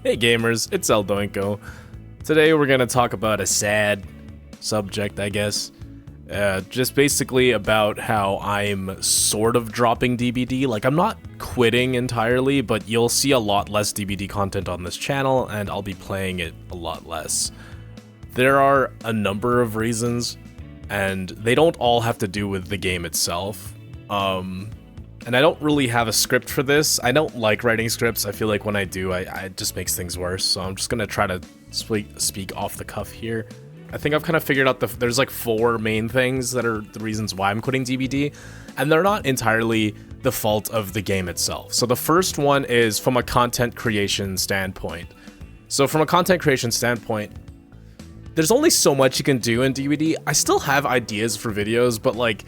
Hey gamers, it's Doinko. Today we're gonna talk about a sad subject, I guess. Just basically about how I'm sort of dropping DBD. Like, I'm not quitting entirely, but you'll see a lot less DBD content on this channel, and I'll be playing it a lot less. There are a number of reasons, and they don't all have to do with the game itself. And I don't really have a script for this. I don't like writing scripts. I feel like when I do, it just makes things worse. So I'm just gonna try to speak off the cuff here. I think I've kind of figured out there's like 4 main things that are the reasons why I'm quitting DBD, and they're not entirely the fault of the game itself. So the first one is from a content creation standpoint. So from a content creation standpoint, there's only so much you can do in DBD. I still have ideas for videos, but like,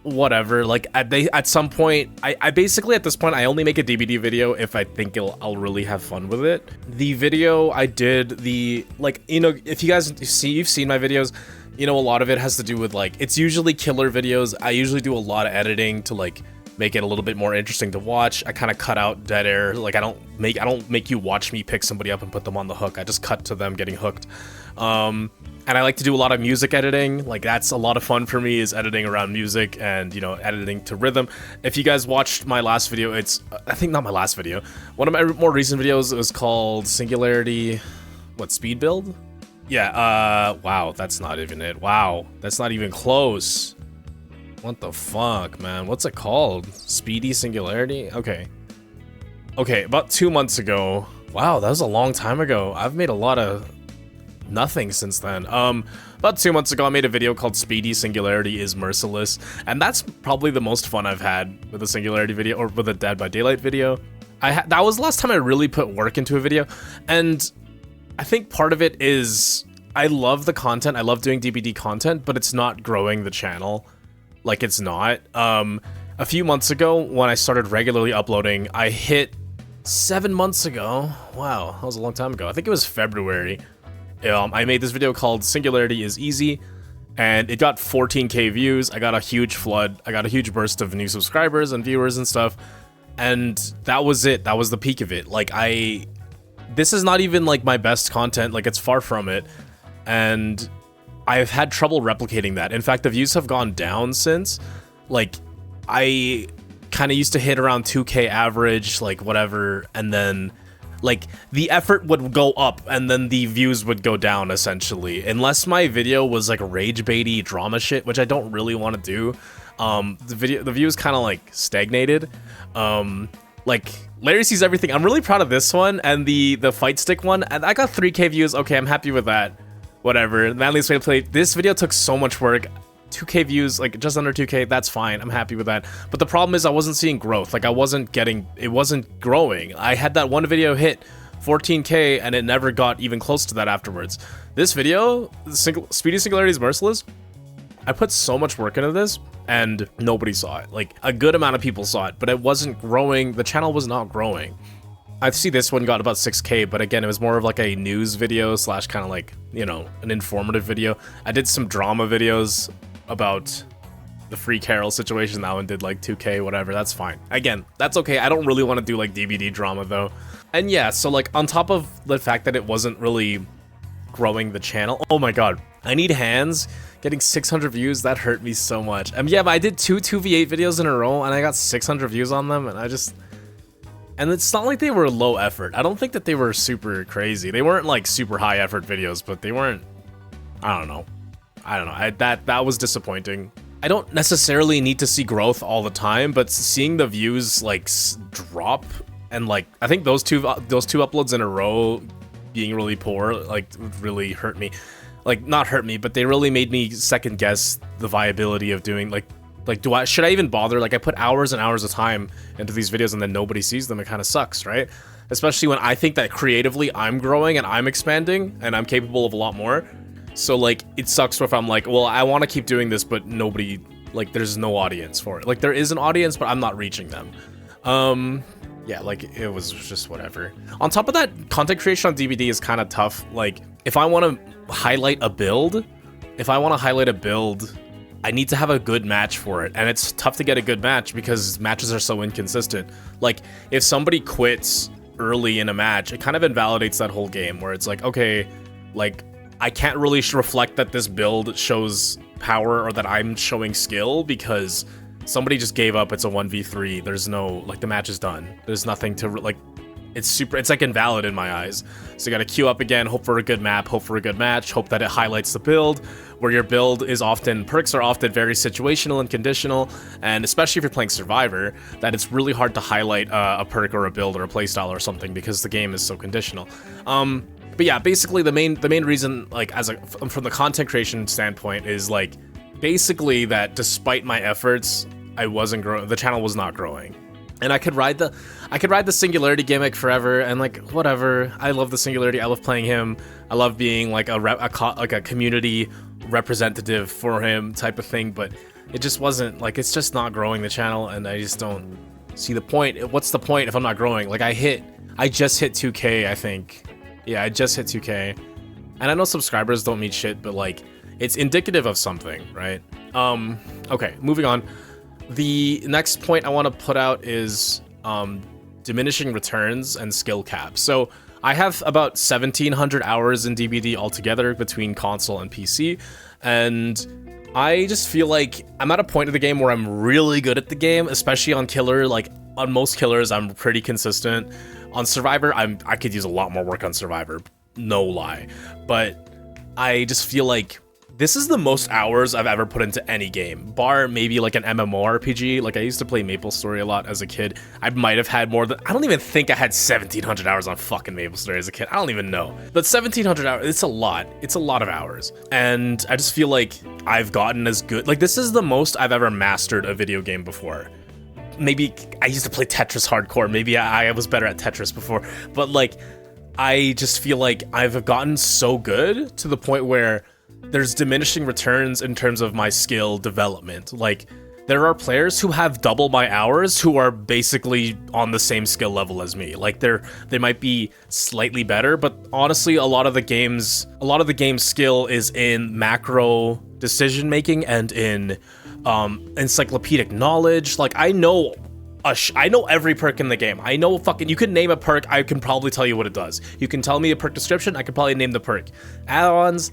whatever. Like at some point, I basically at this point I only make a DBD video if I think I'll really have fun with it. The video I did, if you guys you've seen my videos, you know, a lot of it has to do with like, it's usually killer videos. I usually do a lot of editing to like make it a little bit more interesting to watch. I kind of cut out dead air. Like I don't make you watch me pick somebody up and put them on the hook. I just cut to them getting hooked. And I like to do a lot of music editing. Like, that's a lot of fun for me, is editing around music and, you know, editing to rhythm. If you guys watched my last video, I think not my last video. One of my more recent videos was called Singularity, speed build? Yeah, wow, that's not even it. Wow, that's not even close. What the fuck, man? What's it called? Speedy Singularity? Okay, about 2 months ago. Wow, that was a long time ago. I've made a lot of nothing since then. About 2 months ago, I made a video called Speedy Singularity is Merciless, and that's probably the most fun I've had with a Singularity video, or with a Dead by Daylight video. That was the last time I really put work into a video, and I think part of it is I love the content. I love doing DBD content, but it's not growing the channel. Like, it's not. A few months ago, when I started regularly uploading, I hit 7 months ago. Wow, that was a long time ago. I think it was February. I made this video called Singularity is Easy, and it got 14k views. I got a huge flood. I got a huge burst of new subscribers and viewers and stuff, and that was it. That was the peak of it. Like, this is not even like my best content. Like, it's far from it, and I've had trouble replicating that. In fact, the views have gone down since. Like, I kind of used to hit around 2k average, like whatever, and then like the effort would go up and then the views would go down, essentially, unless my video was like rage baity drama shit, which I don't really want to do. The views kind of like stagnated. Like, Larry Sees Everything, I'm really proud of this one, and the fight stick one, and I got 3k views. Okay, I'm happy with that. Whatever. Manliest Way to Play, this video took so much work. 2k views, like just under 2k, that's fine. I'm happy with that. But the problem is I wasn't seeing growth. Like, it wasn't growing. I had that one video hit 14k and it never got even close to that afterwards. This video, Speedy Singularity is Merciless, I put so much work into this and nobody saw it. Like, a good amount of people saw it, but it wasn't growing. The channel was not growing. I see this one got about 6k, but again, it was more of like a news video slash kind of like, you know, an informative video. I did some drama videos about the Free Carol situation. That one did like 2k, whatever. That's fine. Again, that's okay. I don't really want to do like DBD drama though. And yeah, so like on top of the fact that it wasn't really growing the channel, oh my god, I Need Hands getting 600 views, that hurt me so much. Yeah, but I did two 2v8 videos in a row and I got 600 views on them, and and it's not like they were low effort. I don't think that they were super crazy. They weren't like super high effort videos, but they weren't, I don't know. That was disappointing. I don't necessarily need to see growth all the time, but seeing the views like drop, and like I think those two uploads in a row being really poor, like, really hurt me. Like, not hurt me, but they really made me second guess the viability of doing like should I even bother? Like, I put hours and hours of time into these videos and then nobody sees them. It kind of sucks, right? Especially when I think that creatively I'm growing and I'm expanding and I'm capable of a lot more. So like, it sucks if I'm like, well, I want to keep doing this, but nobody, like, there's no audience for it. Like, there is an audience, but I'm not reaching them. Yeah, like, it was just whatever. On top of that, content creation on DBD is kind of tough. Like, if I want to highlight a build, I need to have a good match for it, and it's tough to get a good match because matches are so inconsistent. Like, if somebody quits early in a match, it kind of invalidates that whole game, where it's like, okay, like, I can't really reflect that this build shows power or that I'm showing skill because somebody just gave up. It's a 1v3. There's no, like, the match is done. There's nothing to, like, it's like invalid in my eyes. So you gotta queue up again, hope for a good map, hope for a good match, hope that it highlights the build, where your build is often, perks are often very situational and conditional, and especially if you're playing Survivor, that it's really hard to highlight a perk or a build or a playstyle or something because the game is so conditional. But yeah, basically the main reason, like, from the content creation standpoint, is like basically that despite my efforts, I wasn't growing. The channel was not growing, and I could ride the Singularity gimmick forever, and like whatever. I love the Singularity. I love playing him. I love being like a community representative for him type of thing. But it just wasn't, like, it's just not growing the channel, and I just don't see the point. What's the point if I'm not growing? Like, I just hit 2K, I think. Yeah, I just hit 2K, and I know subscribers don't mean shit, but like, it's indicative of something, right? Okay, moving on. The next point I want to put out is diminishing returns and skill caps. So I have about 1,700 hours in DBD altogether between console and PC, and I just feel like I'm at a point of the game where I'm really good at the game, especially on killer. Like, on most killers, I'm pretty consistent. On Survivor, I could use a lot more work on Survivor, no lie. But I just feel like this is the most hours I've ever put into any game, bar maybe like an MMORPG. Like, I used to play MapleStory a lot as a kid. I might have had more than, I don't even think I had 1,700 hours on fucking MapleStory as a kid. I don't even know. But 1,700 hours, it's a lot. It's a lot of hours. And I just feel like I've gotten as good, like, this is the most I've ever mastered a video game before. Maybe I used to play Tetris hardcore. Maybe I was better at Tetris before. But like, I just feel like I've gotten so good to the point where there's diminishing returns in terms of my skill development. Like, there are players who have double my hours who are basically on the same skill level as me. Like, they might be slightly better, but honestly, a lot of the game's skill is in macro decision making and in encyclopedic knowledge. Like, I know every perk in the game. I know you can name a perk, I can probably tell you what it does. You can tell me a perk description, I can probably name the perk. Add-ons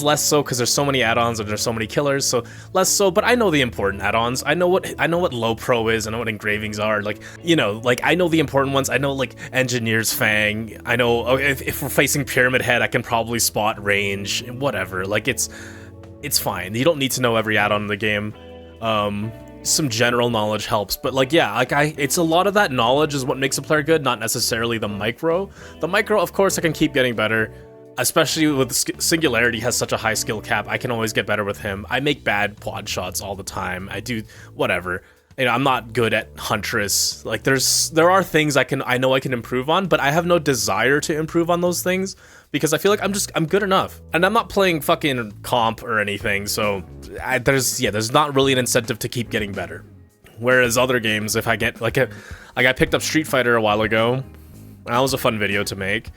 less so, because there's so many add-ons and there's so many killers, so less so, but I know the important add-ons. I know what low pro is, I know what engravings are, like, you know, like, I know the important ones. I know, like, Engineer's Fang. I know if we're facing Pyramid Head, I can probably spot range, whatever. Like, it's fine. You don't need to know every add-on in the game. Some general knowledge helps, but like, yeah, like, it's a lot of that knowledge is what makes a player good, not necessarily the micro. The micro, of course, I can keep getting better, especially with Singularity has such a high skill cap. I can always get better with him. I make bad quad shots all the time. I do whatever. You know, I'm not good at Huntress. Like, there are things I know I can improve on, but I have no desire to improve on those things because I feel like I'm good enough, and I'm not playing fucking comp or anything. So there's not really an incentive to keep getting better. Whereas other games, if I get like I picked up Street Fighter a while ago, and that was a fun video to make.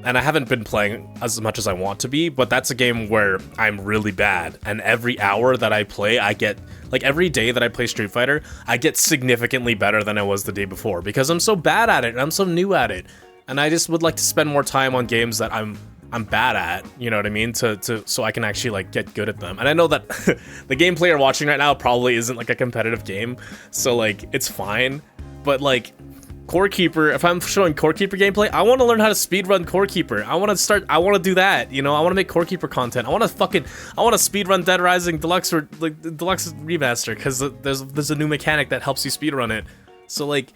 And I haven't been playing as much as I want to be, but that's a game where I'm really bad. And every hour that I play, I get, like, every day that I play Street Fighter, I get significantly better than I was the day before because I'm so bad at it and I'm so new at it. And I just would like to spend more time on games that I'm bad at, you know what I mean? So I can actually, like, get good at them. And I know that the gameplay you're watching right now probably isn't like a competitive game, so like, it's fine. But like, Core Keeper, if I'm showing Core Keeper gameplay, I want to learn how to speedrun Core Keeper. I want to do that, you know? I want to make Core Keeper content. I want to speedrun Dead Rising Deluxe or like the Deluxe Remaster, because there's a new mechanic that helps you speedrun it. So like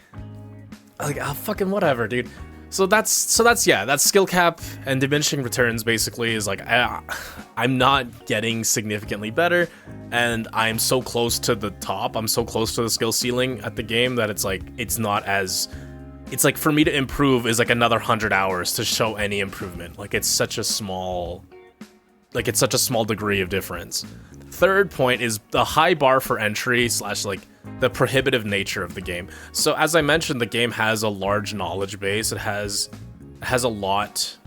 fucking whatever, dude. So that's skill cap and diminishing returns basically is like, I'm not getting significantly better, and I'm so close to the top, I'm so close to the skill ceiling at the game that it's like, it's like for me to improve is like another 100 hours to show any improvement. Like, it's such a small degree of difference. Third point is the high bar for entry / like the prohibitive nature of the game. So as I mentioned, the game has a large knowledge base. It has a lot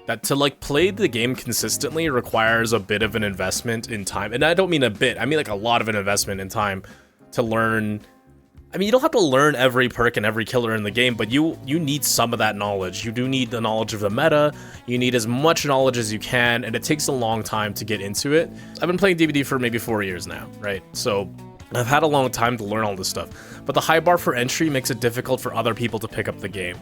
that to like play the game consistently requires a bit of an investment in time. And I don't mean a bit, I mean like a lot of an investment in time to learn I mean, you don't have to learn every perk and every killer in the game, but you need some of that knowledge. You do need the knowledge of the meta. You need as much knowledge as you can, and it takes a long time to get into it. I've been playing DBD for maybe 4 years now, right? So I've had a long time to learn all this stuff, but the high bar for entry makes it difficult for other people to pick up the game.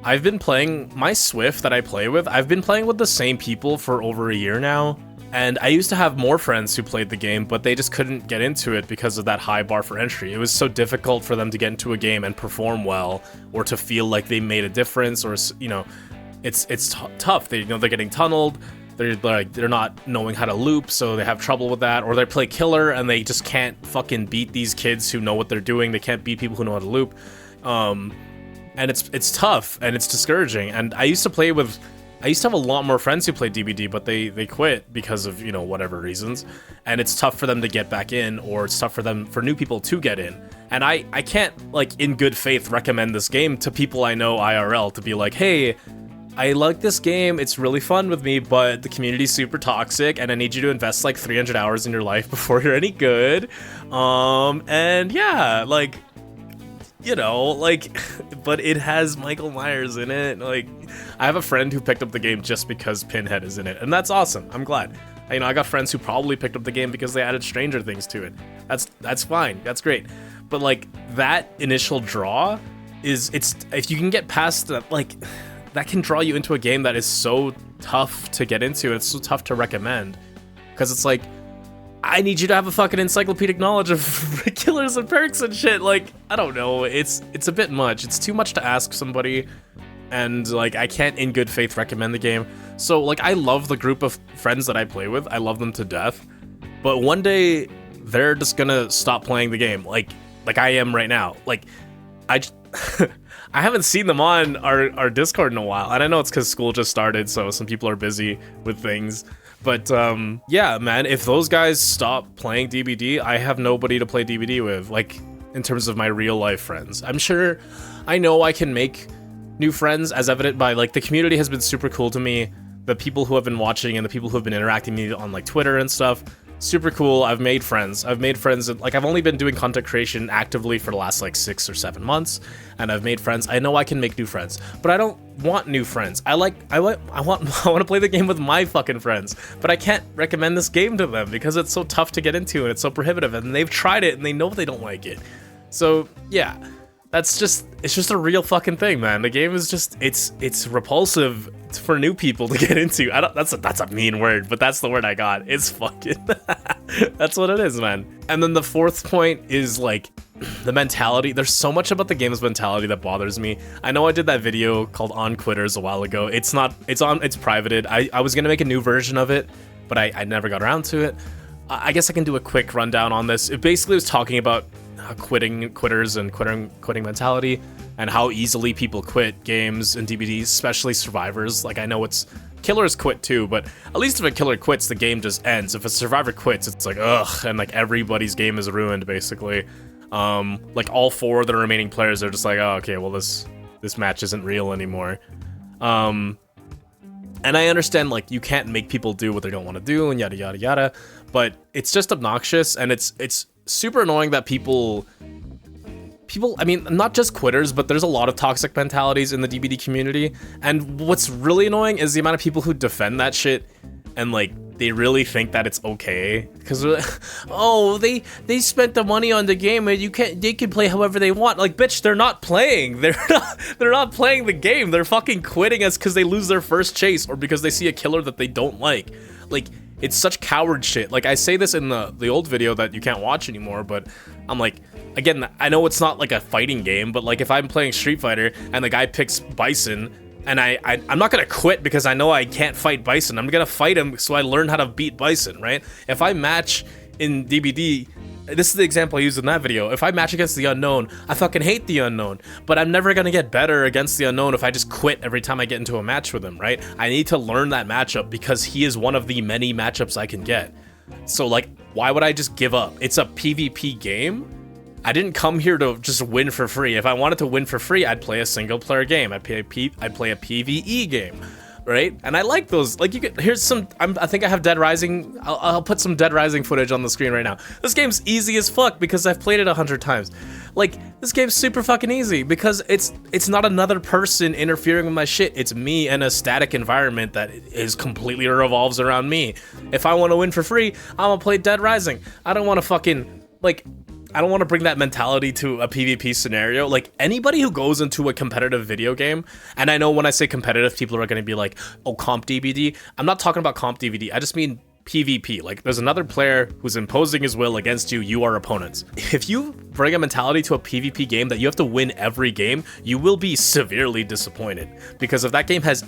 I've been playing my Swift that I play with. I've been playing with the same people for over a year now. And I used to have more friends who played the game, but they just couldn't get into it because of that high bar for entry. It was so difficult for them to get into a game and perform well, or to feel like they made a difference, or, you know, it's tough. They, you know, they're getting tunneled. They're not knowing how to loop, so they have trouble with that. Or they play killer and they just can't fucking beat these kids who know what they're doing. They can't beat people who know how to loop. And it's tough and it's discouraging. And I used to have a lot more friends who played DBD, but they quit because of, you know, whatever reasons. And it's tough for them to get back in, or it's tough for new people to get in. And I can't, like, in good faith recommend this game to people I know IRL to be like, hey, I like this game, it's really fun with me, but the community's super toxic and I need you to invest like 300 hours in your life before you're any good. And yeah, like, you know, like, but it has Michael Myers in it. Like, I have a friend who picked up the game just because Pinhead is in it, and that's awesome. I'm glad. You know, I got friends who probably picked up the game because they added Stranger Things to it. That's fine. That's great. But like, that initial draw it's if you can get past that, like, that can draw you into a game that is so tough to get into. It's so tough to recommend, because it's like, I need you to have a fucking encyclopedic knowledge of killers and perks and shit. Like, I don't know. It's a bit much. It's too much to ask somebody, and like, I can't in good faith recommend the game. So like, I love the group of friends that I play with. I love them to death. But one day they're just gonna stop playing the game, like I am right now. Like, I I haven't seen them on our Discord in a while, and I know it's because school just started, so some people are busy with things. But yeah, man, if those guys stop playing DBD, I have nobody to play DBD with, like, in terms of my real life friends. I know I can make new friends, as evident by, like, the community has been super cool to me. The people who have been watching and the people who have been interacting with me on, like, Twitter and stuff, super cool. I've made friends, like, I've only been doing content creation actively for the last like 6 or 7 months, and I've made friends. I know I can make new friends, but I don't want new friends. I want to play the game with my fucking friends, but I can't recommend this game to them because it's so tough to get into and it's so prohibitive, and they've tried it and they know they don't like it. So yeah, it's just a real fucking thing, man. The game is just, it's repulsive for new people to get into. That's a mean word, but that's the word I got. It's fucking that's what it is, man. And then the fourth point is like the mentality. There's so much about the game's mentality that bothers me. I know I did that video called On Quitters a while ago. It's privated. I was gonna make a new version of it, but I never got around to it. I guess I can do a quick rundown on this. It basically was talking about quitters and quitting mentality, and how easily people quit games and DVDs, especially survivors. Like, I know killers quit too, but at least if a killer quits, the game just ends. If a survivor quits, it's like, ugh, and like everybody's game is ruined basically. Like, all 4 of the remaining players are just like, oh, okay, well, this match isn't real anymore. And I understand, like, you can't make people do what they don't want to do and yada yada yada, but it's just obnoxious, and it's super annoying that people, I mean, not just quitters, but there's a lot of toxic mentalities in the DBD community. And what's really annoying is the amount of people who defend that shit, and like, they really think that it's okay, because they're like, oh, they spent the money on the game and they can play however they want. Like, bitch, they're not playing. They're not playing the game. They're fucking quitting us because they lose their first chase, or because they see a killer that they don't like. Like, it's such coward shit. Like, I say this in the old video that you can't watch anymore, but I'm like, again, I know it's not like a fighting game, but like, if I'm playing Street Fighter and the guy picks Bison, and I'm not gonna quit because I know I can't fight Bison. I'm gonna fight him so I learn how to beat Bison, right? If I match in DBD, this is the example I used in that video. If I match against the unknown, I fucking hate the unknown, but I'm never gonna get better against the unknown if I just quit every time I get into a match with him, right? I need to learn that matchup because he is one of the many matchups I can get. So like, why would I just give up? It's a PvP game. I didn't come here to just win for free. If I wanted to win for free, I'd play a single player game. I'd play a PvE game, right? And I like those. Like, you could, here's some, I think I have Dead Rising. I'll put some Dead Rising footage on the screen right now. This game's easy as fuck because I've played it 100 times. Like, this game's super fucking easy because it's not another person interfering with my shit. It's me and a static environment that is completely revolves around me. If I want to win for free, I'm gonna play Dead Rising. I don't want to fucking, like, I don't want to bring that mentality to a PvP scenario. Like, anybody who goes into a competitive video game, and I know when I say competitive, people are going to be like, oh, comp DBD. I'm not talking about comp DBD. I just mean PvP. Like, there's another player who's imposing his will against you. You are opponents. If you bring a mentality to a PvP game that you have to win every game, you will be severely disappointed. Because if that game has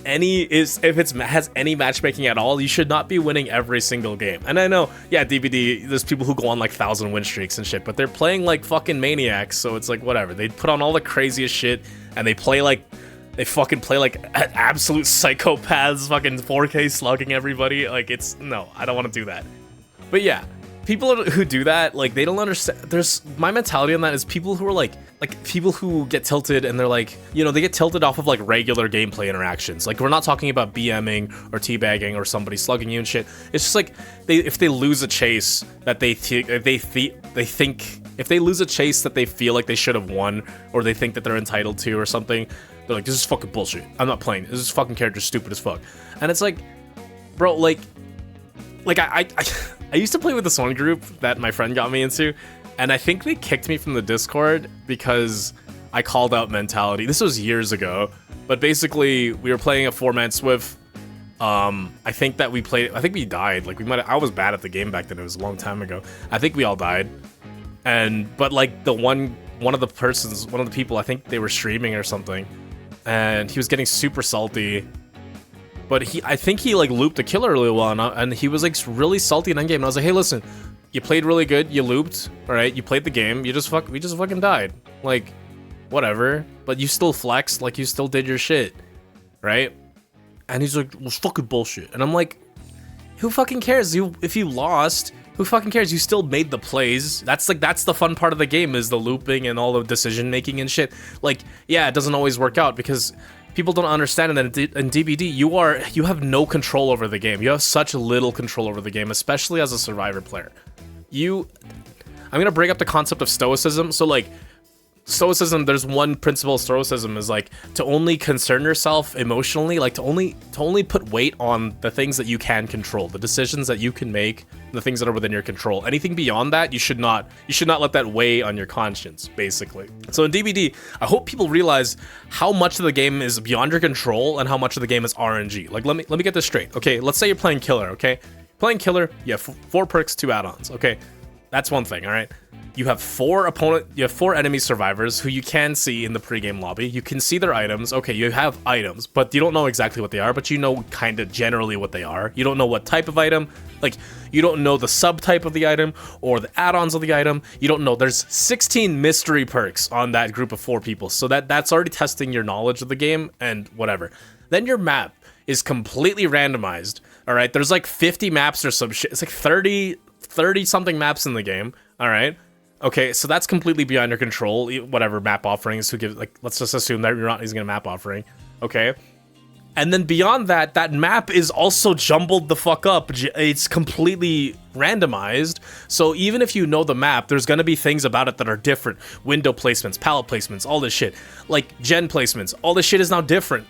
has any matchmaking at all, you should not be winning every single game. And I know, yeah, DBD, there's people who go on like 1,000 win streaks and shit, but they're playing like fucking maniacs, so it's like whatever. They put on all the craziest shit and they play like absolute psychopaths, fucking 4K slugging everybody. Like, it's, no, I don't want to do that. But yeah, people who do that, like, they don't understand. My mentality on that is people who are like people who get tilted and they're like, you know, they get tilted off of like regular gameplay interactions. Like, we're not talking about BMing or teabagging or somebody slugging you and shit. It's just like, if they lose a chase that they think, if they lose a chase that they feel like they should have won, or they think that they're entitled to or something, they're like, this is fucking bullshit. I'm not playing. This fucking character's stupid as fuck. And it's like, bro, like I used to play with this one group that my friend got me into, and I think they kicked me from the Discord because I called out mentality. This was years ago, but basically we were playing a 4-man Swift. I think we died. Like, I was bad at the game back then. It was a long time ago. I think we all died. But like one of the people, I think they were streaming or something, and he was getting super salty. But I think he like looped the killer really well, and he was like really salty in endgame. And I was like, hey, listen, you played really good, you looped, all right, you played the game, we just fucking died, like, whatever. But you still flexed, like, you still did your shit, right? And he's like, well, it's fucking bullshit. And I'm like, who fucking cares? If you lost, who fucking cares? You still made the plays. That's the fun part of the game, is the looping and all the decision making and shit. Like, yeah, it doesn't always work out because people don't understand that in DBD, you have no control over the game. You have such little control over the game, especially as a survivor player. I'm gonna bring up the concept of Stoicism. So like, Stoicism, there's one principle of Stoicism is like to only concern yourself emotionally, like to only put weight on the things that you can control, the decisions that you can make, the things that are within your control. Anything beyond that, you should not let that weigh on your conscience, basically. So in DBD, I hope people realize how much of the game is beyond your control and how much of the game is RNG. Like, let me get this straight. Okay, let's say you're playing Killer, okay? Playing Killer, you have 4 perks, 2 add-ons, okay? That's one thing, all right? You have 4 enemy survivors who you can see in the pregame lobby. You can see their items. Okay, you have items, but you don't know exactly what they are, but you know kind of generally what they are. You don't know what type of item. Like, you don't know the subtype of the item or the add-ons of the item. You don't know. There's 16 mystery perks on that group of 4 people. So that's already testing your knowledge of the game and whatever. Then your map is completely randomized. All right, there's like 50 maps or some shit. It's like 30 something maps in the game. All right. Okay, so that's completely beyond your control. Whatever map offerings, let's just assume that you're not using a map offering. Okay. And then beyond that, that map is also jumbled the fuck up. It's completely randomized. So even if you know the map, there's gonna be things about it that are different. Window placements, palette placements, all this shit. Like gen placements, all this shit is now different.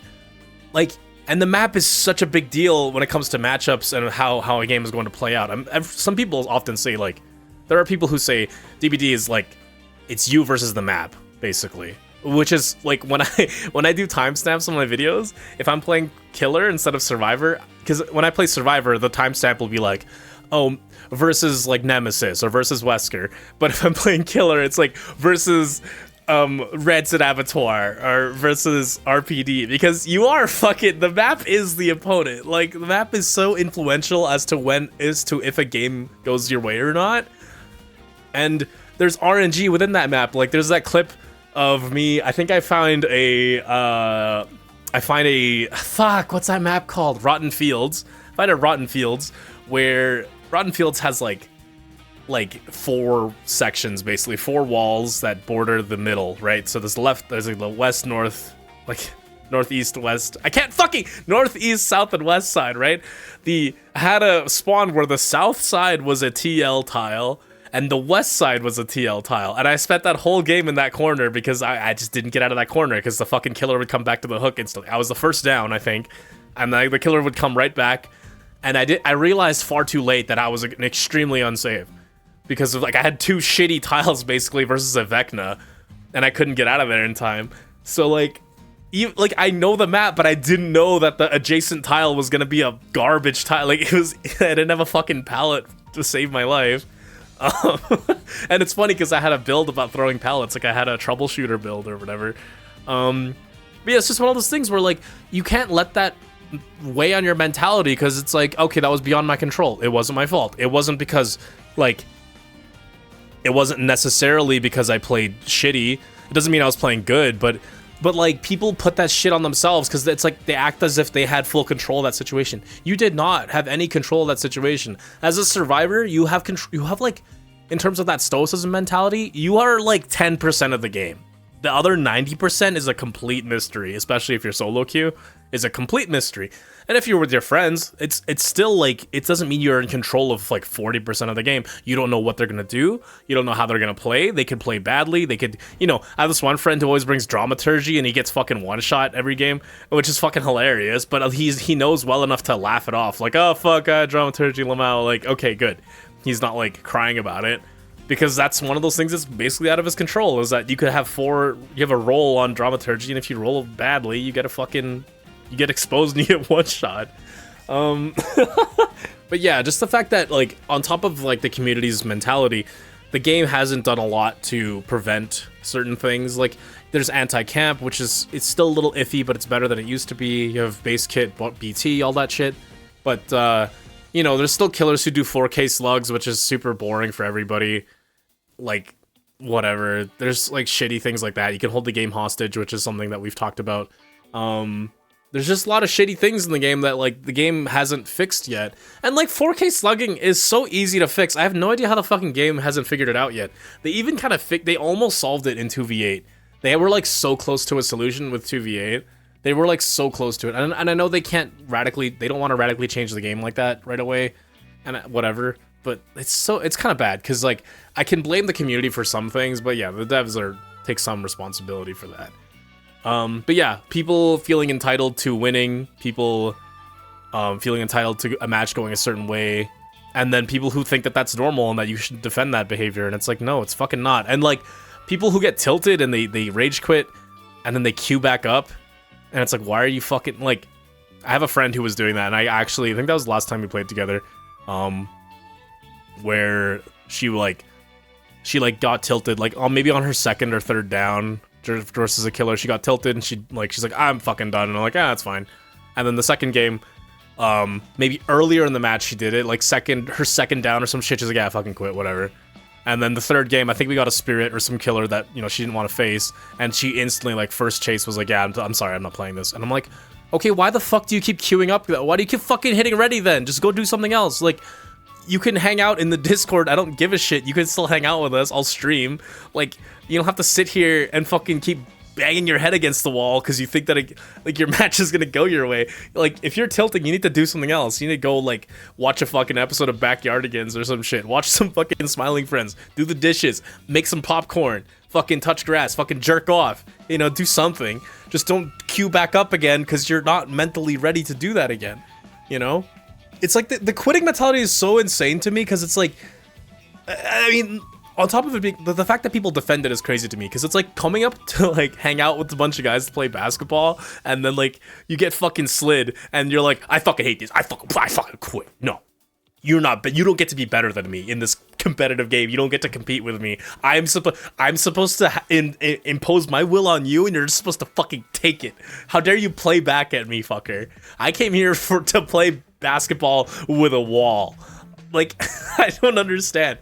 Like, and the map is such a big deal when it comes to matchups and how a game is going to play out. Some people often say, like, there are people who say DBD is like, it's you versus the map, basically. Which is like, when I do timestamps on my videos, if I'm playing Killer instead of Survivor, because when I play Survivor, the timestamp will be like, oh, versus like Nemesis or versus Wesker. But if I'm playing Killer, it's like versus Rancid Abattoir or versus RPD, because you are fucking, the map is the opponent. Like, the map is so influential as to if a game goes your way or not. And there's RNG within that map. Like, there's that clip of me, I think I find fuck, what's that map called? Rotten Fields. I find a Rotten Fields, where Rotten Fields has like 4 sections, basically 4 walls that border the middle, right? So there's like the west, north, like northeast, west. I can't fucking northeast, south, and west side, right? Had a spawn where the south side was a TL tile and the west side was a TL tile, and I spent that whole game in that corner because I just didn't get out of that corner because the fucking killer would come back to the hook instantly. I was the first down, I think, and the killer would come right back, and I realized far too late that I was an extremely unsafe because of, like, I had two shitty tiles basically versus a Vecna, and I couldn't get out of there in time. So like I know the map, but I didn't know that the adjacent tile was gonna be a garbage tile. Like, I didn't have a fucking pallet to save my life. And it's funny because I had a build about throwing pallets, like I had a troubleshooter build or whatever. But yeah, it's just one of those things where, like, you can't let that weigh on your mentality because it's like, okay, that was beyond my control. It wasn't my fault. It wasn't because, like, it wasn't necessarily because I played shitty. It doesn't mean I was playing good, but like, people put that shit on themselves because it's like they act as if they had full control of that situation. You did not have any control of that situation. As a survivor, you have control. You have, like, in terms of that stoicism mentality, you are like 10% of the game. The other 90% is a complete mystery, especially if you're solo queue, is a complete mystery. And if you're with your friends, it's still like, it doesn't mean you're in control of like 40% of the game. You don't know what they're gonna do. You don't know how they're gonna play. They could play badly. They could, you know, I have this one friend who always brings dramaturgy and he gets fucking one shot every game, which is fucking hilarious, but he knows well enough to laugh it off. Like, oh fuck, dramaturgy, Lamau. Like, okay, good. He's not like crying about it. Because that's one of those things that's basically out of his control, is that you could have you have a roll on dramaturgy, and if you roll badly, you get you get exposed and you get one shot. But yeah, just the fact that, like, on top of, like, the community's mentality, the game hasn't done a lot to prevent certain things. Like, there's anti-camp, which it's still a little iffy, but it's better than it used to be. You have base kit, BT, all that shit. But, you know, there's still killers who do 4K slugs, which is super boring for everybody. Like, whatever. There's, like, shitty things like that. You can hold the game hostage, which is something that we've talked about. There's just a lot of shitty things in the game that, like, the game hasn't fixed yet. And, like, 4K slugging is so easy to fix. I have no idea how the fucking game hasn't figured it out yet. They even kind of they almost solved it in 2v8. They were, like, so close to a solution with 2v8. They were, like, so close to it. And I know they don't want to radically change the game like that right away. And whatever. But it's kind of bad, because, like, I can blame the community for some things, but yeah, the devs take some responsibility for that. But yeah, people feeling entitled to winning, people feeling entitled to a match going a certain way, and then people who think that that's normal and that you should defend that behavior, and it's like, no, it's fucking not. And, like, people who get tilted and they rage quit, and then they queue back up, and it's like, why are you fucking, like, I have a friend who was doing that, and I think that was the last time we played together, where she got tilted, like, maybe on her second or third down versus a killer. She got tilted and she's like, I'm fucking done. And I'm like, that's fine. And then the second game, maybe earlier in the match she did it, like her second down or some shit. She's like, I fucking quit, whatever. And then the third game, I think we got a spirit or some killer that, you know, she didn't want to face, and she instantly, like, first chase was like, yeah, I'm sorry, I'm not playing this. And I'm like, okay, why the fuck do you keep queuing up? Why do you keep fucking hitting ready then? Just go do something else. Like, you can hang out in the Discord. I don't give a shit. You can still hang out with us. I'll stream. Like, you don't have to sit here and fucking keep banging your head against the wall because you think that like your match is gonna go your way. Like, if you're tilting, you need to do something else. You need to go, like, watch a fucking episode of Backyardigans or some shit. Watch some fucking Smiling Friends. Do the dishes. Make some popcorn. Fucking touch grass. Fucking jerk off. You know, do something. Just don't queue back up again because you're not mentally ready to do that again. You know? It's like the quitting mentality is so insane to me because it's like, I mean, on top of it being, the fact that people defend it is crazy to me because it's like coming up to, like, hang out with a bunch of guys to play basketball, and then, like, you get fucking slid and you're like, I fucking hate this. I fucking quit. No. You're not, but you don't get to be better than me in this competitive game. You don't get to compete with me. I'm supposed to impose my will on you, and you're just supposed to fucking take it. How dare you play back at me, fucker? I came here to play basketball with a wall. Like, I don't understand.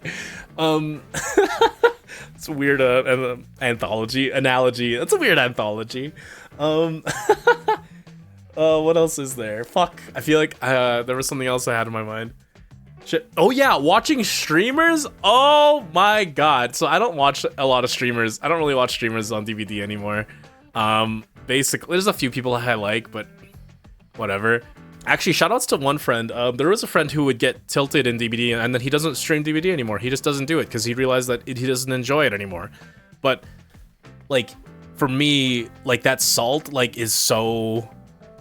It's a weird analogy. That's a weird anthology. What else is there? Fuck. I feel like there was something else I had in my mind. Shit. Oh yeah, watching streamers? Oh my god. So I don't watch a lot of streamers. I don't really watch streamers on DVD anymore. basically, there's a few people I like, but whatever. Actually, shoutouts to one friend. There was a friend who would get tilted in DBD, and then he doesn't stream DBD anymore. He just doesn't do it because he realized that he doesn't enjoy it anymore. But like for me, like that salt like is so,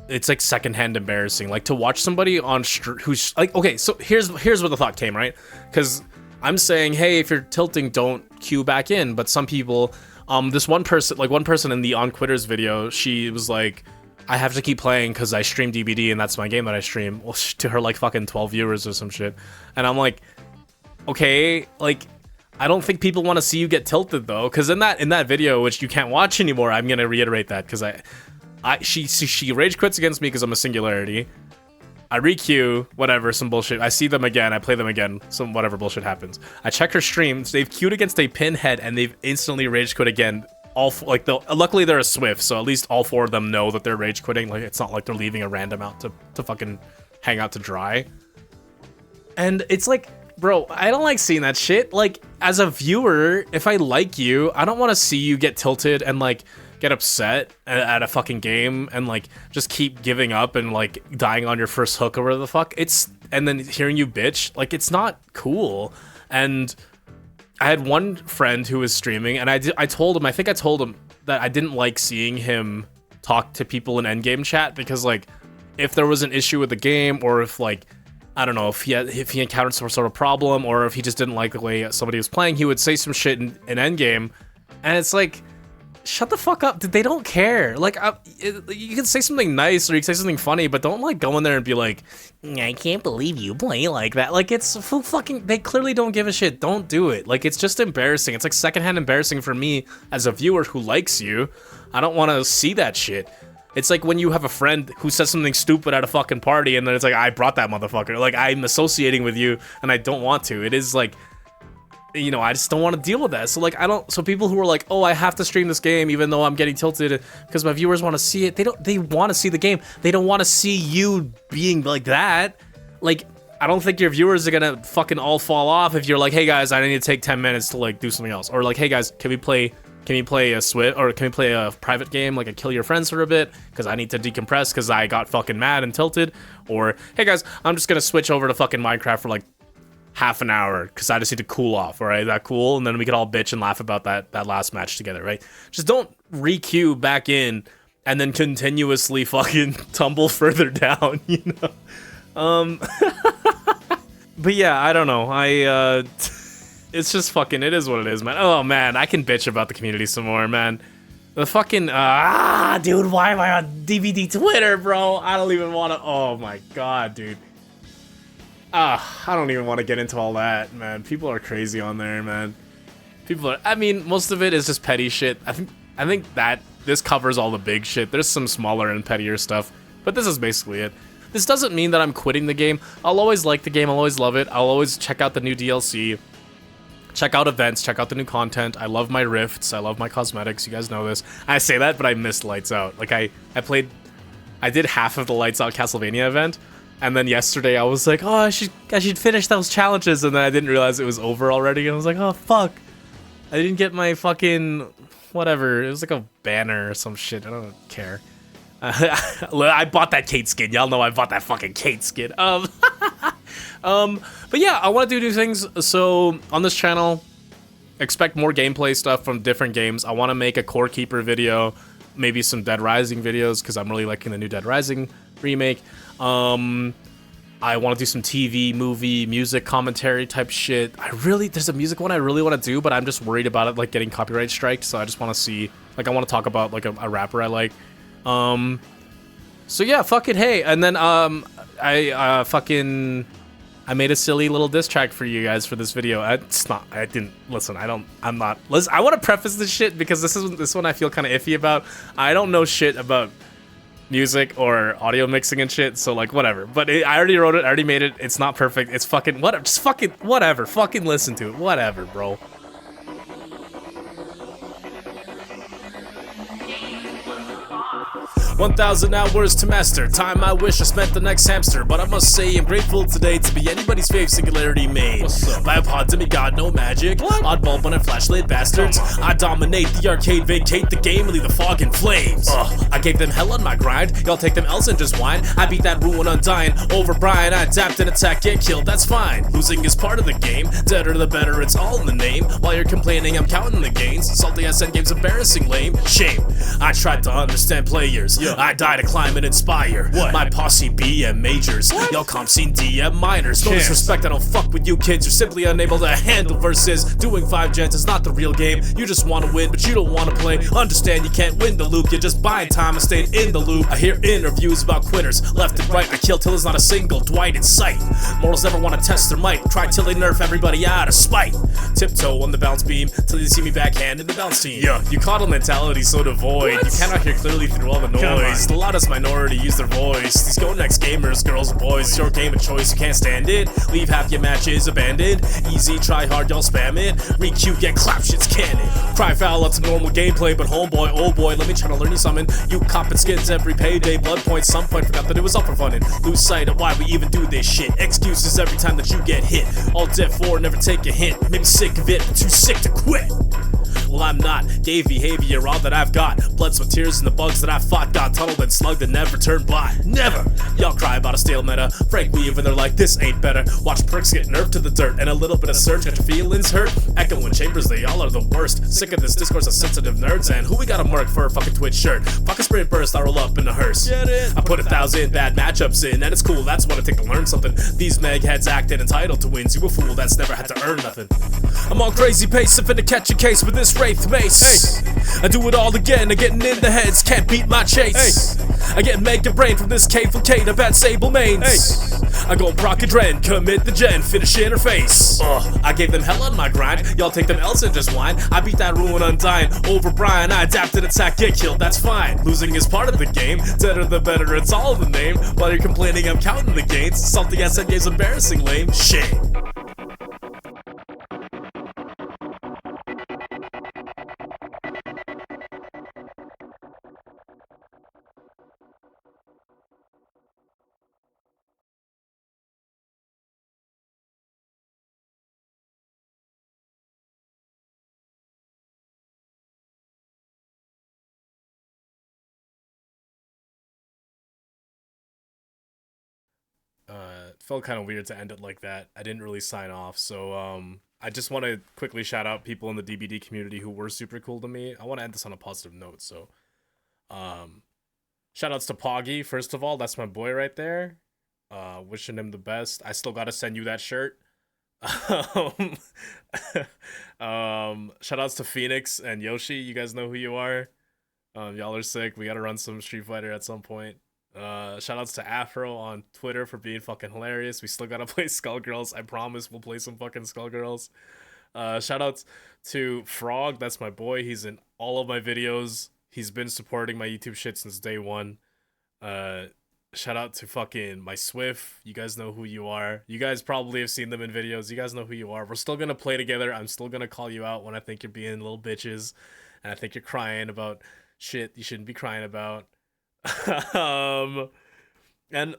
it's like secondhand embarrassing. Like to watch somebody on who's like, okay, so here's where the thought came, right? Because I'm saying, hey, if you're tilting, don't queue back in. But some people, this one person in the On Quitters video, she was like, I have to keep playing because I stream DBD and that's my game that I stream. Well, to her like fucking 12 viewers or some shit. And I'm like, okay, like I don't think people want to see you get tilted though, because in that video, which you can't watch anymore, I'm gonna reiterate that because she rage quits against me because I'm a Singularity. I re-queue, whatever, some bullshit. I see them again, I play them again, some whatever bullshit happens. I check her streams, they've queued against a pinhead and they've instantly rage quit again. Luckily they're a Swift, so at least all 4 of them know that they're rage quitting. Like it's not like they're leaving a random out to fucking hang out to dry. And it's like, bro, I don't like seeing that shit. Like as a viewer, if I like you, I don't want to see you get tilted and like get upset at a fucking game and like just keep giving up and like dying on your first hook or whatever the fuck. And then hearing you bitch, like it's not cool. And I had one friend who was streaming, and I told him that I didn't like seeing him talk to people in endgame chat because, like, if there was an issue with the game, or if, like, I don't know, if he encountered some sort of problem, or if he just didn't like the way somebody was playing, he would say some shit in endgame, and it's like, shut the fuck up, dude. They don't care. Like, you can say something nice or you can say something funny, but don't like go in there and be like, I can't believe you play like that. Like, it's fucking, they clearly don't give a shit. Don't do it. Like, it's just embarrassing. It's like secondhand embarrassing for me as a viewer who likes you. I don't want to see that shit. It's like when you have a friend who says something stupid at a fucking party and then it's like, I brought that motherfucker. Like, I'm associating with you and I don't want to. It is like, you know, I just don't want to deal with that. So like, so people who are like, oh, I have to stream this game even though I'm getting tilted because my viewers want to see it. They want to see the game. They don't want to see you being like that. Like, I don't think your viewers are gonna fucking all fall off if you're like, hey guys, I need to take 10 minutes to like do something else. Or like, hey guys, can we play a Switch, or can we play a private game, like a kill your friends for a bit, because I need to decompress because I got fucking mad and tilted. Or, hey guys, I'm just gonna switch over to fucking Minecraft for like half an hour because I just need to cool off. All right, is that cool? And then we could all bitch and laugh about that last match together, right? Just don't re-queue back in and then continuously fucking tumble further down, you know? But yeah, I don't know. It's just fucking, it is what it is, man. Oh man, I can bitch about the community some more, man. The fucking, dude, why am I on DVD Twitter, bro? I don't even want to, oh my god, dude. I don't even want to get into all that, man. People are crazy on there, man. I mean, most of it is just petty shit. I think that this covers all the big shit. There's some smaller and pettier stuff, but this is basically it. This doesn't mean that I'm quitting the game. I'll always like the game. I'll always love it. I'll always check out the new DLC. Check out events, check out the new content. I love my rifts, I love my cosmetics, you guys know this. I say that, but I missed Lights Out. Like, I did half of the Lights Out Castlevania event, and then yesterday I was like, oh, I should finish those challenges, and then I didn't realize it was over already, and I was like, oh, fuck. I didn't get my fucking, whatever, it was like a banner or some shit, I don't care. I bought that Kate skin, y'all know I bought that fucking Kate skin. But yeah, I want to do new things, so on this channel, expect more gameplay stuff from different games. I want to make a Core Keeper video, maybe some Dead Rising videos, because I'm really liking the new Dead Rising remake. I want to do some TV, movie, music commentary type shit. There's a music one I really want to do, but I'm just worried about it, like, getting copyright striked, so I just want to see, like, I want to talk about, like, a rapper I like. So yeah, fuck it, hey, and then, I made a silly little diss track for you guys for this video. I want to preface this shit because this one I feel kind of iffy about. I don't know shit about music or audio mixing and shit, so like whatever. But I already wrote it, I already made it. It's not perfect. It's fucking whatever. Just fucking whatever. Fucking listen to it. Whatever, bro. 1,000 hours to master. Time I wish I spent the next hamster. But I must say I'm grateful today to be anybody's fave Singularity main. Biopod, demigod, no magic. Oddball, but I'm flashlit bastards. I dominate the arcade, vacate the game, and leave the fog in flames. I gave them hell on my grind. Y'all take them L's and just whine. I beat that Ruin Undying. Overbrine, I adapt and attack, get killed, that's fine. Losing is part of the game. Deader the better, it's all in the name. While you're complaining, I'm counting the gains. Salty I send games embarrassing lame. Shame. I tried to understand players. I die to climb and inspire. My posse BM majors. Y'all comp scene DM minors. No disrespect, I don't fuck with you kids. You're simply unable to handle verses. Doing 5 gens is not the real game. You just want to win, but you don't want to play. Understand you can't win the loop. You're just buying time and staying in the loop. I hear interviews about quitters left and right. I kill till there's not a single Dwight in sight. Mortals never want to test their might. Try till they nerf everybody out of spite. Tiptoe on the bounce beam till you see me backhand in the bounce team. You coddle mentality so devoid. You cannot hear clearly through all the noise. The loudest minority use their voice. These go next gamers, girls and boys. It's your game of choice, you can't stand it. Leave half your matches abandoned. Easy, try hard, y'all spam it. Re-queue, get clap, shit's canon. Cry foul, that's a normal gameplay, but homeboy, oh boy, let me try to learn you something. You copping skins every payday. Blood points, some point forgot that it was all for fun and lose sight of why we even do this shit. Excuses every time that you get hit. All dead for, never take a hint. Maybe sick of it, but too sick to quit. Well, I'm not. Gay behavior, all that I've got. Blood, sweat, tears, and the bugs that I fought. Got tunneled and slugged and never turned black. Never! Y'all cry about a stale meta. Frank Weaver, they're like, this ain't better. Watch perks get nerfed to the dirt. And a little bit of surge, got your feelings hurt. Echoing chambers, they all are the worst. Sick of this discourse of sensitive nerds. And who we got a mark for a fucking Twitch shirt? Fucking sprint burst, I roll up in a hearse. I put 1,000 bad matchups in, and it's cool, that's what I take to learn something. These meg heads acted entitled to wins. You a fool that's never had to earn nothing. I'm on crazy pace, I'm finna catch a case with this wraith mace. I do it all again, I'm getting in the heads, can't beat my chase. I get mega brain from this cave from Kate, bad sable mains. I go proc a dren, commit the gen, finish in her face. I gave them hell on my grind, y'all take them L's and just whine. I beat that Ruin Undying, Overbrine, I adapt and attack, get killed, that's fine. Losing is part of the game, deader the better, it's all in the name. While you're complaining, I'm counting the gains. Something I said game's embarrassing lame, shame. Felt kind of weird to end it like that. I didn't really sign off, so I just want to quickly shout out people in the DBD community who were super cool to me. I want to end this on a positive note, so shout outs to Poggy, first of all. That's my boy right there. Wishing him the best. I still gotta send you that shirt. Shout outs to Phoenix and Yoshi. You guys know who you are. Y'all are sick. We gotta run some Street Fighter at some point. Shout outs to Afro on Twitter for being fucking hilarious. We still gotta play Skullgirls. I promise we'll play some fucking Skullgirls. Shout outs to Frog, that's my boy. He's in all of my videos. He's been supporting my YouTube shit since day one. Shout out to fucking my Swift. You guys know who you are. You guys probably have seen them in videos. You guys know who you are. We're still gonna play together. I'm still gonna call you out when I think you're being little bitches. And I think you're crying about shit you shouldn't be crying about. And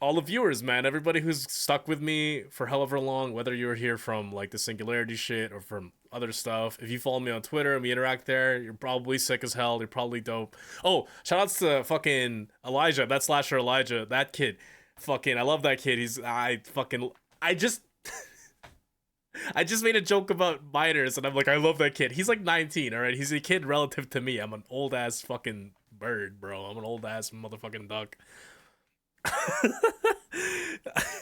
all the viewers, man, everybody who's stuck with me for however long, whether you're here from like the Singularity shit or from other stuff, if you follow me on Twitter and we interact there, you're probably sick as hell. You're probably dope. Oh, shout outs to fucking Elijah, that slasher Elijah, that kid. Fucking, I love that kid. I just made a joke about minors and I'm like, I love that kid. He's like 19, all right? He's a kid relative to me. I'm an old ass fucking bird, bro. I'm an old ass motherfucking duck.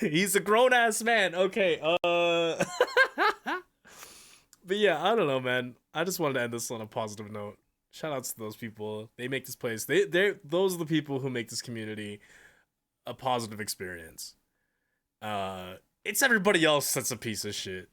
He's a grown ass man. Okay. But yeah, I don't know, man. I just wanted to end this on a positive note. Shout outs to those people. They make this place. Those are the people who make this community a positive experience. It's everybody else that's a piece of shit.